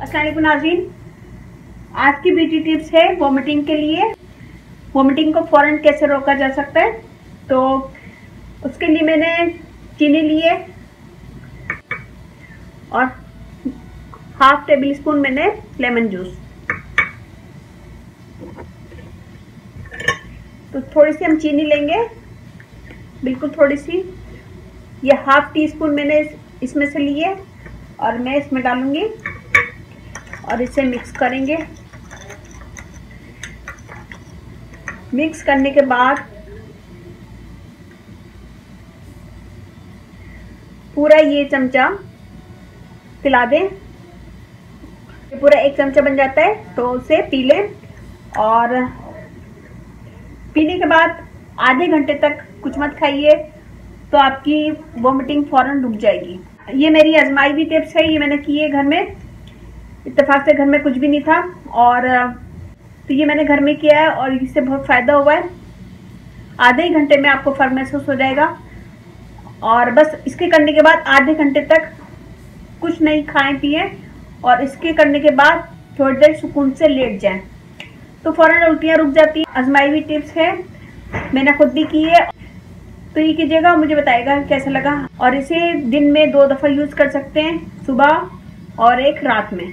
अस्सलाम वालेकुम नाज़रीन, आज की ब्यूटी टिप्स है वोमिटिंग के लिए। वोमिटिंग को फौरन कैसे रोका जा सकता है। तो उसके लिए मैंने चीनी ली है और हाफ टेबल स्पून मैंने लेमन जूस। तो थोड़ी सी हम चीनी लेंगे, बिल्कुल थोड़ी सी। ये हाफ टी स्पून मैंने इसमें से लिए और मैं इसमें डालूंगी और इसे मिक्स करेंगे। मिक्स करने के बाद पूरा ये चमचा पिला दें। पूरा एक चमचा बन जाता है तो उसे पी लें और पीने के बाद आधे घंटे तक कुछ मत खाइए, तो आपकी वोमिटिंग फौरन रुक जाएगी। ये मेरी आजमाई हुई टिप्स है, ये मैंने की है घर में। इत्तेफाक से घर में कुछ भी नहीं था और तो ये मैंने घर में किया है और इससे बहुत फ़ायदा हुआ है। आधे ही घंटे में आपको फर्क महसूस हो जाएगा और बस इसके करने के बाद आधे घंटे तक कुछ नहीं खाएं पिए और इसके करने के बाद थोड़ी देर सुकून से लेट जाएं तो फ़ौरन उल्टियाँ रुक जाती हैं। आजमाई हुई टिप्स है, मैंने खुद भी की है। तो ये कीजिएगा, मुझे बताइएगा कैसा लगा। और इसे दिन में 2 दफ़ा यूज़ कर सकते हैं, सुबह और एक रात में।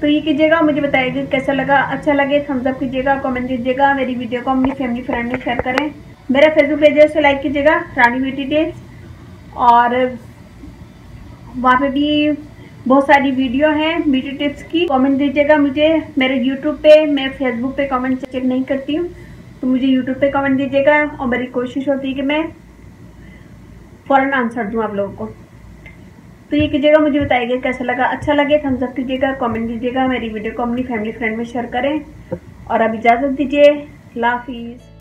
तो ये कीजिएगा, मुझे बताइएगा कैसा लगा। अच्छा लगे थम्स अप कीजिएगा, कमेंट कीजिएगा, मेरी वीडियो को अपनी फैमिली फ्रेंड में शेयर करें। मेरा फेसबुक पेज है, उसे लाइक कीजिएगा, रानी ब्यूटी टिप्स। और वहाँ पे भी बहुत सारी वीडियो हैं ब्यूटी टिप्स की। कमेंट दीजिएगा मुझे मेरे यूट्यूब पे। मैं फेसबुक पे कमेंट चेक नहीं करती हूँ, तो मुझे यूट्यूब पे कमेंट दीजिएगा और मेरी कोशिश होती है कि मैं फ़ौरन आंसर दूँ आप लोगों को। तो ये कीजिएगा, मुझे बताइएगा कैसा लगा। अच्छा लगे थम्स अप कीजिएगा, कमेंट दीजिएगा, मेरी वीडियो को अपनी फैमिली फ्रेंड में शेयर करें। और अब इजाज़त दीजिए, अल्लाह हाफिज़।